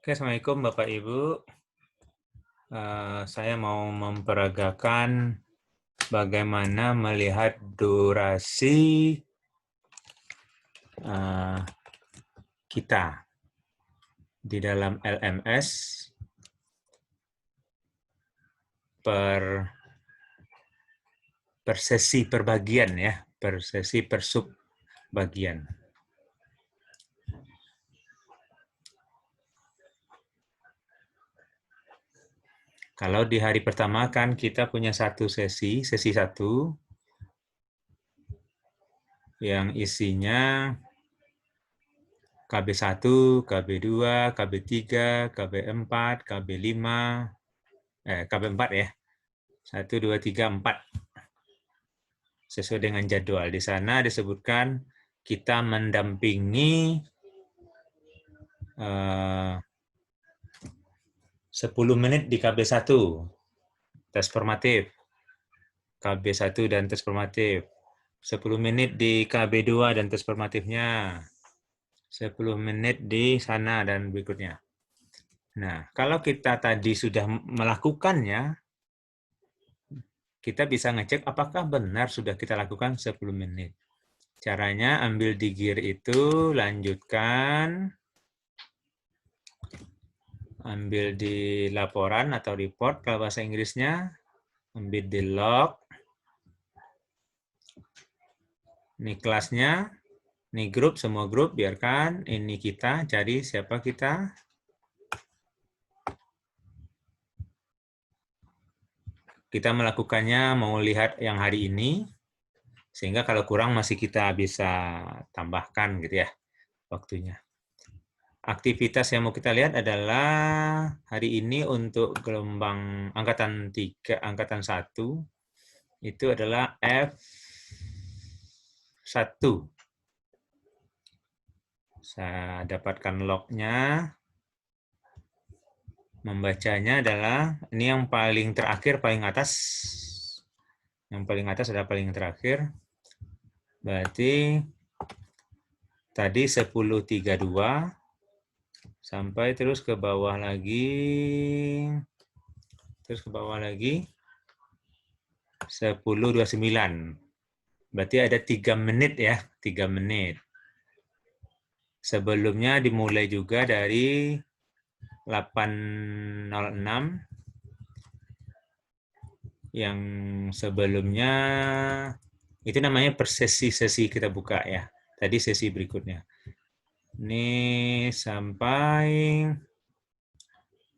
Oke, Assalamualaikum Bapak Ibu. Saya mau memperagakan bagaimana melihat durasi kita di dalam LMS per sesi per bagian ya, per sesi per sub bagian. Kalau di hari pertama kan kita punya satu sesi 1, yang isinya KB1, KB2, KB3, KB4, KB5, KB4 ya. 1, 2, 3, 4. Sesuai dengan jadwal. Di sana disebutkan kita mendampingi 10 menit di KB1, tes formatif. KB1 dan tes formatif. 10 menit di KB2 dan tes formatifnya. 10 menit di sana dan berikutnya. Nah, kalau kita tadi sudah melakukannya, kita bisa ngecek apakah benar sudah kita lakukan 10 menit. Caranya ambil di gear itu, lanjutkan, ambil di laporan atau report kalau bahasa Inggrisnya, ambil di log, ini kelasnya, ini grup, semua grup, biarkan, ini kita, cari siapa kita. Kita melakukannya mau lihat yang hari ini, sehingga kalau kurang masih kita bisa tambahkan gitu ya waktunya. Aktivitas yang mau kita lihat adalah hari ini untuk gelombang angkatan 3, angkatan 1, itu adalah F1. Saya dapatkan lognya, membacanya adalah, ini yang paling terakhir, paling atas. Yang paling atas adalah paling terakhir. Berarti tadi 10.32 sampai terus ke bawah lagi, 10.29. Berarti ada 3 menit ya, 3 menit. Sebelumnya dimulai juga dari 8.06, yang sebelumnya itu namanya per sesi kita buka ya. Tadi sesi berikutnya. Ini sampai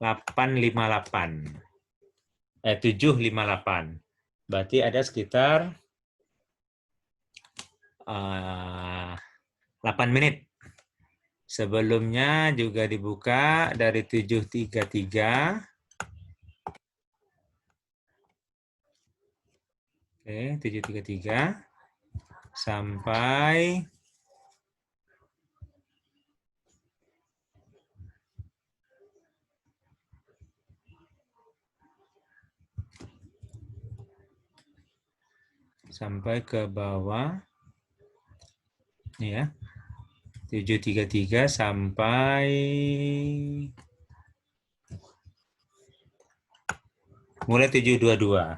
7.58. Berarti ada sekitar 8 menit. Sebelumnya juga dibuka dari 7.33. Oke, 7.33 sampai ke bawah. Ini ya. 7.33 sampai mulai 7.22.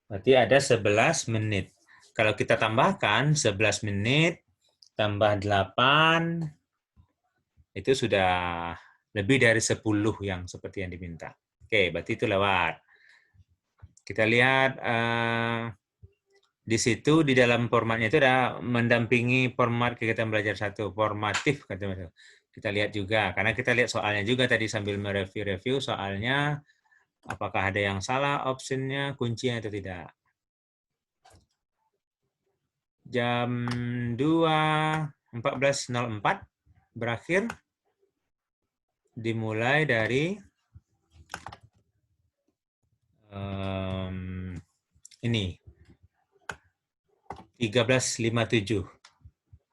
Berarti ada 11 menit. Kalau kita tambahkan 11 menit tambah 8, itu sudah lebih dari 10 yang seperti yang diminta. Oke, berarti itu lewat. Kita lihat di situ di dalam formatnya itu ada mendampingi format kegiatan belajar 1, formatif. Kita lihat juga, karena kita lihat soalnya juga tadi sambil mereview soalnya, apakah ada yang salah optionnya, kuncinya atau tidak. Jam 2.14.04 berakhir, dimulai dari ini 13.57.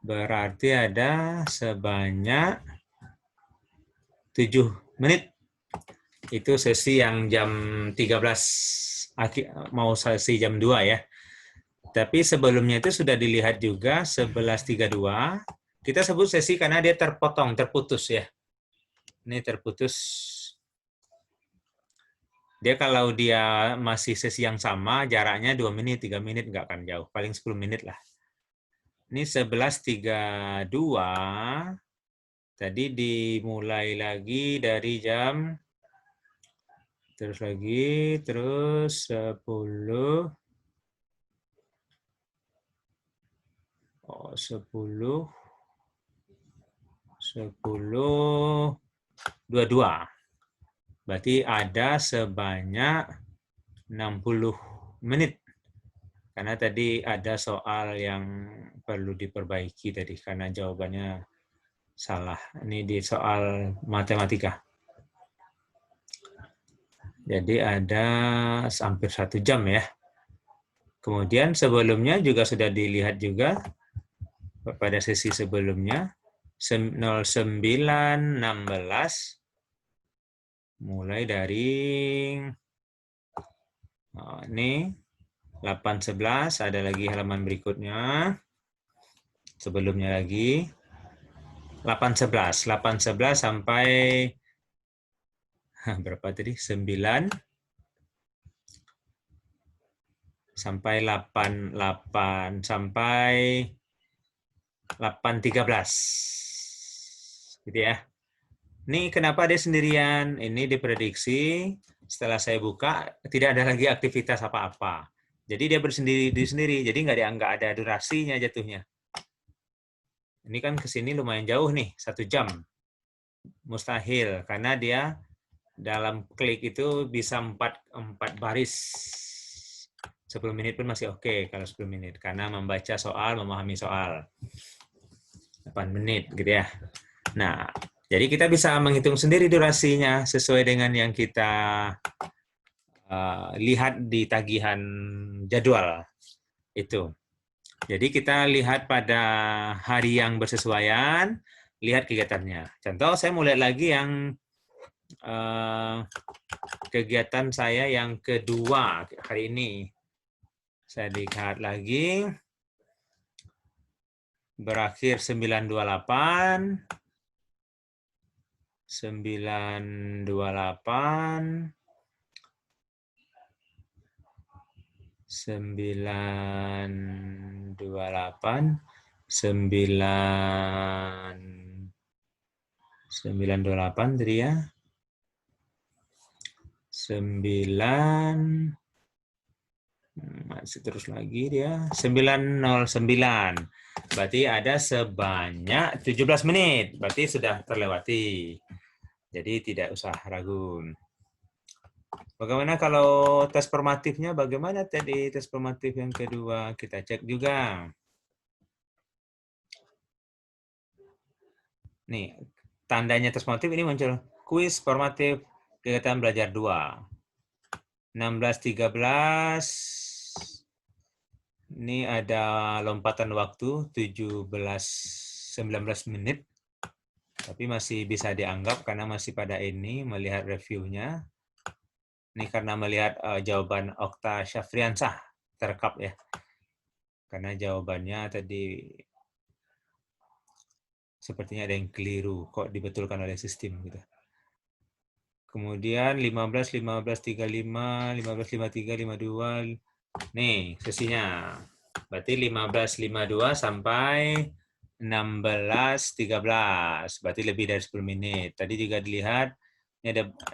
Berarti ada sebanyak 7 menit. Itu sesi yang jam 13, mau sesi jam 2 ya. Tapi sebelumnya itu sudah dilihat juga 11.32. Kita sebut sesi karena dia terpotong, terputus ya. Ini terputus. Dia kalau dia masih sesi yang sama, jaraknya 2 menit, 3 menit, nggak akan jauh. Paling 10 menit lah. Ini 11.32. Tadi dimulai lagi dari jam, terus 10. Oh, 10.22. Berarti ada sebanyak 60 menit. Karena tadi ada soal yang perlu diperbaiki tadi karena jawabannya salah. Ini di soal matematika. Jadi ada hampir 1 jam ya. Kemudian sebelumnya juga sudah dilihat juga pada sesi sebelumnya 09.16 mulai dari ini 8.11, ada lagi halaman berikutnya. Sebelumnya lagi 8.11 sampai berapa tadi? 9 sampai 8 sampai 8.13. Gitu ya. Ini kenapa dia sendirian? Ini diprediksi setelah saya buka tidak ada lagi aktivitas apa-apa. Jadi dia bersendiri-sendiri, jadi nggak ada durasinya jatuhnya. Ini kan ke sini lumayan jauh nih, 1 jam. Mustahil, karena dia dalam klik itu bisa 4 baris. 10 menit pun masih oke kalau 10 menit, karena membaca soal, memahami soal. 8 menit gitu ya. Nah, jadi kita bisa menghitung sendiri durasinya sesuai dengan yang kita lihat di tagihan jadwal itu. Jadi kita lihat pada hari yang bersesuaian, lihat kegiatannya. Contoh saya mau lihat lagi yang kegiatan saya yang kedua hari ini. Saya lihat lagi, berakhir 9.28, 9.28, 9.28, 9.28 tadi ya. 9 masih terus lagi dia 9.09. Berarti ada sebanyak 17 menit. Berarti sudah terlewati. Jadi tidak usah ragu. Bagaimana kalau tes formatifnya? Bagaimana tadi tes formatif yang kedua? Kita cek juga. Nih, tandanya tes formatif ini muncul. Kuis formatif kegiatan belajar 2. 16.13. Ini ada lompatan waktu 19 menit. Tapi masih bisa dianggap karena masih pada ini melihat reviewnya. Ini karena melihat jawaban Okta Syafriansah terekap ya. Karena jawabannya tadi sepertinya ada yang keliru, kok dibetulkan oleh sistem gitu. Kemudian 15, 15.35, 15.53, 52. Nih sesinya. Berarti 15.52 sampai 16.13. Berarti lebih dari 10 menit. Tadi juga dilihat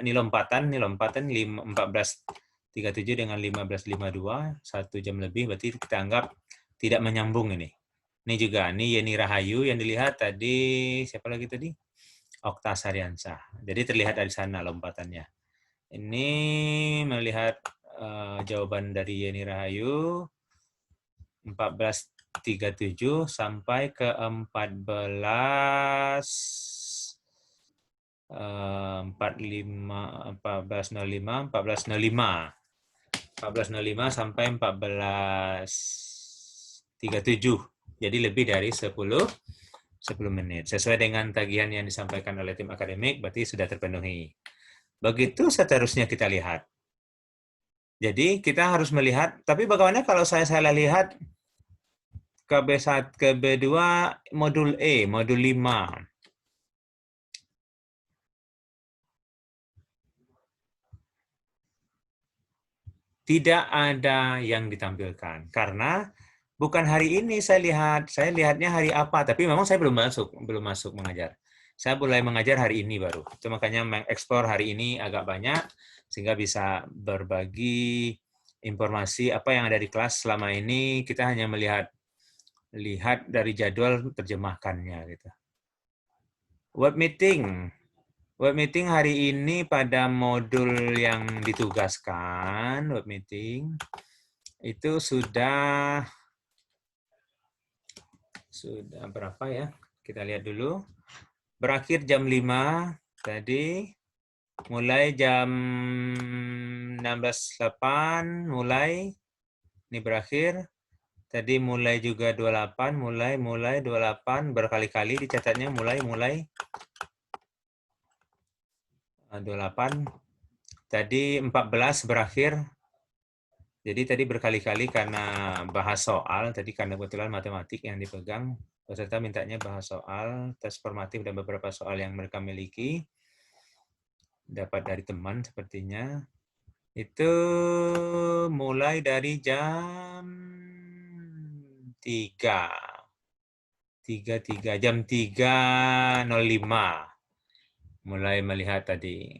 ini lompatan 14.37 dengan 15.52, 1 jam lebih, berarti kita anggap tidak menyambung ini. Ini juga, ini Yeni Rahayu yang dilihat tadi, siapa lagi tadi? Okta Syafriansah. Jadi terlihat dari sana lompatannya. Ini melihat jawaban dari Yeni Rahayu 14.37 sampai ke 14.05 sampai 14.37. Jadi lebih dari 10 menit. Sesuai dengan tagihan yang disampaikan oleh tim akademik, berarti sudah terpenuhi. Begitu seterusnya kita lihat. Jadi kita harus melihat, tapi bagaimana kalau saya salah lihat ke B1, ke B2, modul E, modul 5. tidak ada yang ditampilkan. Karena bukan hari ini saya lihatnya hari apa, tapi memang saya belum masuk mengajar. Saya mulai mengajar hari ini baru. Itu makanya mengeksplor hari ini agak banyak, sehingga bisa berbagi informasi apa yang ada di kelas selama ini. Kita hanya lihat dari jadwal terjemahkannya gitu. Web meeting hari ini pada modul yang ditugaskan, web meeting, itu sudah berapa ya? Kita lihat dulu. Berakhir jam 5 tadi, mulai jam 16.08, mulai, ini berakhir. Tadi mulai juga 28, mulai 28, berkali-kali dicatatnya, mulai 28, tadi 14 berakhir. Jadi tadi berkali-kali karena bahas soal, tadi karena kebetulan matematik yang dipegang, peserta mintanya bahas soal, tes formatif dan beberapa soal yang mereka miliki, dapat dari teman sepertinya. Itu mulai dari jam 3. Jam 3.05 mulai melihat tadi.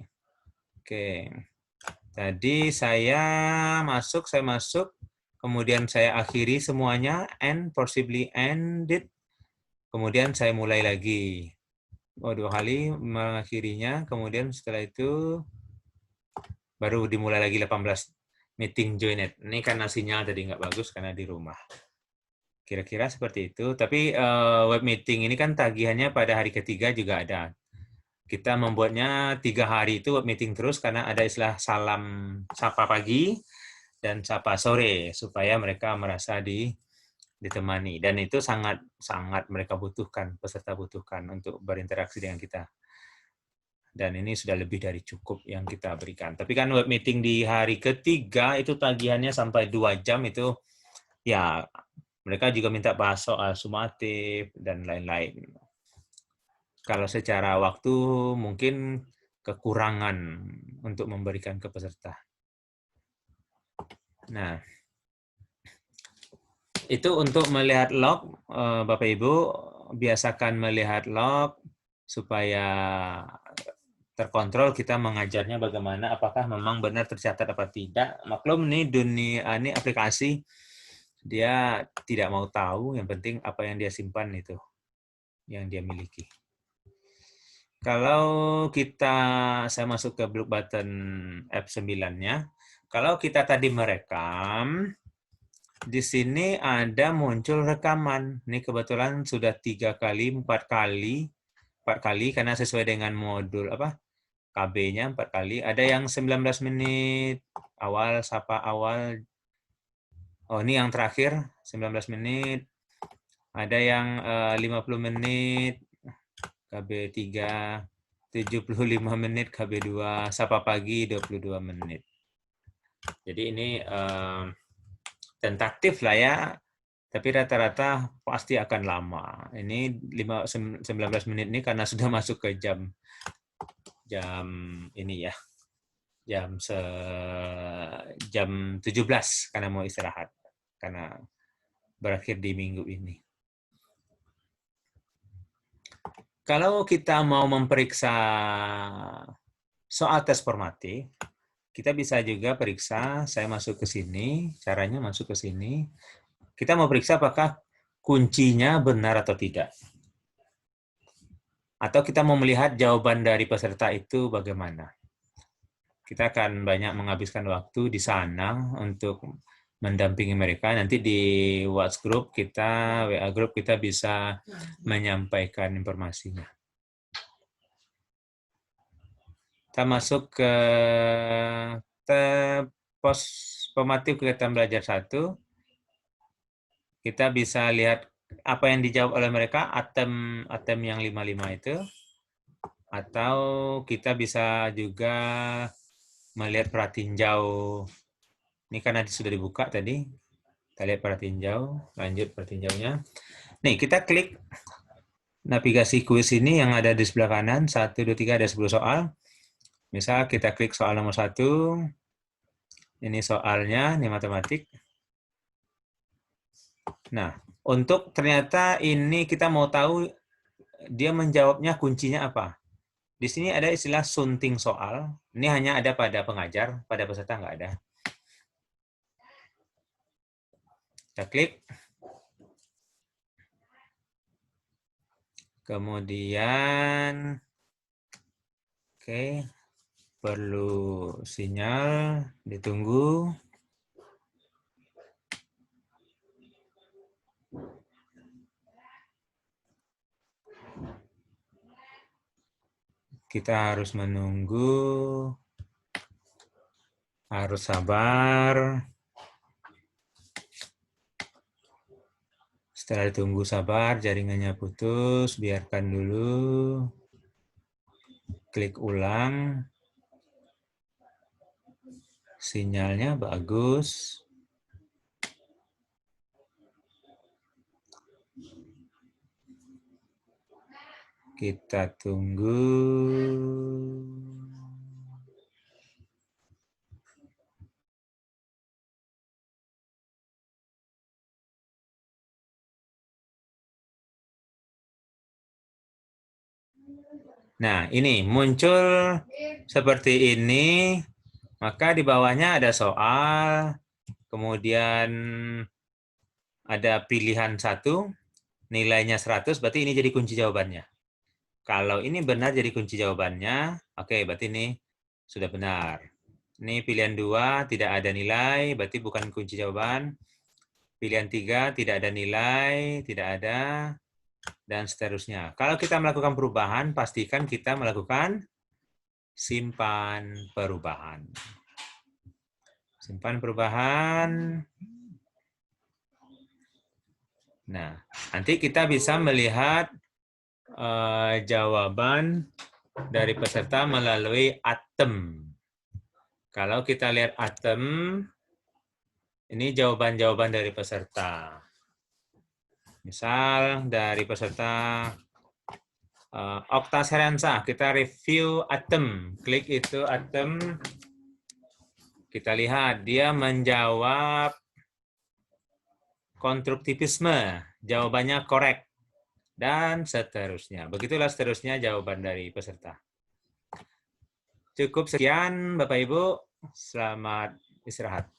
Oke. Tadi saya masuk, kemudian saya akhiri semuanya, possibly ended, kemudian saya mulai lagi. 2 kali mengakhirinya, kemudian setelah itu baru dimulai lagi 18 meeting joined. Ini karena sinyal tadi nggak bagus karena di rumah. Kira-kira seperti itu. Tapi web meeting ini kan tagihannya pada hari ketiga juga ada. Kita membuatnya 3 hari itu web meeting terus karena ada istilah salam sapa pagi dan sapa sore supaya mereka merasa ditemani. Dan itu sangat mereka butuhkan, peserta butuhkan untuk berinteraksi dengan kita. Dan ini sudah lebih dari cukup yang kita berikan. Tapi kan web meeting di hari ketiga itu tagihannya sampai 2 jam itu ya mereka juga minta bahas soal sumatif dan lain-lain. Kalau secara waktu mungkin kekurangan untuk memberikan ke peserta. Nah, itu untuk melihat log, Bapak Ibu, biasakan melihat log supaya terkontrol kita mengajarnya bagaimana, apakah memang benar tercatat apa tidak. Maklum nih dunia ini aplikasi, dia tidak mau tahu, yang penting apa yang dia simpan itu, yang dia miliki. Kalau saya masuk ke blue button F9-nya, kalau kita tadi merekam, di sini ada muncul rekaman. Ini kebetulan sudah 3 kali, 4 kali, karena sesuai dengan modul KB-nya 4 kali. Ada yang 19 menit, awal, sapa awal. Oh, ini yang terakhir, 19 menit. Ada yang 50 menit, KB3, 75 menit, KB2, sapa pagi 22 menit. Jadi ini tentatif lah ya, tapi rata-rata pasti akan lama. Ini 19 menit ini karena sudah masuk ke jam ini ya, jam 17 karena mau istirahat, karena berakhir di minggu ini. Kalau kita mau memeriksa soal tes formatif, kita bisa juga periksa, saya masuk ke sini, caranya masuk ke sini, kita mau periksa apakah kuncinya benar atau tidak. Atau kita mau melihat jawaban dari peserta itu bagaimana. Kita akan banyak menghabiskan waktu di sana untuk mendampingi mereka. Nanti di WhatsApp group kita, WA group kita bisa menyampaikan informasinya. Kita masuk ke pos formatif kegiatan belajar 1. Kita bisa lihat apa yang dijawab oleh mereka, atem yang 55 itu. Atau kita bisa juga melihat pratinjau. Ini karena sudah dibuka tadi. Kita lihat pratinjau, lanjut pratinjaunya. Nih, kita klik navigasi kuis ini yang ada di sebelah kanan, 1, 2, 3, ada 10 soal. Misal kita klik soal nomor 1, Ini soalnya, ini matematik. Nah, untuk ternyata ini kita mau tahu dia menjawabnya kuncinya apa. Di sini ada istilah sunting soal. Ini hanya ada pada pengajar, pada peserta nggak ada. Kita klik. Kemudian, oke, perlu sinyal, ditunggu. Kita harus menunggu, harus sabar. Setelah ditunggu sabar, jaringannya putus, biarkan dulu. Klik ulang. Sinyalnya bagus. Kita tunggu. Nah, ini muncul seperti ini. Maka di bawahnya ada soal, kemudian ada pilihan 1, nilainya 100, berarti ini jadi kunci jawabannya. Kalau ini benar jadi kunci jawabannya, oke, berarti ini sudah benar. Ini pilihan 2, tidak ada nilai, berarti bukan kunci jawaban. Pilihan 3, tidak ada nilai, tidak ada, dan seterusnya. Kalau kita melakukan perubahan, pastikan kita melakukan simpan perubahan. Simpan perubahan. Nah, nanti kita bisa melihat jawaban dari peserta melalui atem. Kalau kita lihat atem, ini jawaban-jawaban dari peserta. Misal dari peserta Okta Serensa, kita review atem. Klik itu atem. Kita lihat dia menjawab konstruktivisme. Jawabannya korek. Dan seterusnya. Begitulah seterusnya jawaban dari peserta. Cukup sekian Bapak Ibu. Selamat istirahat.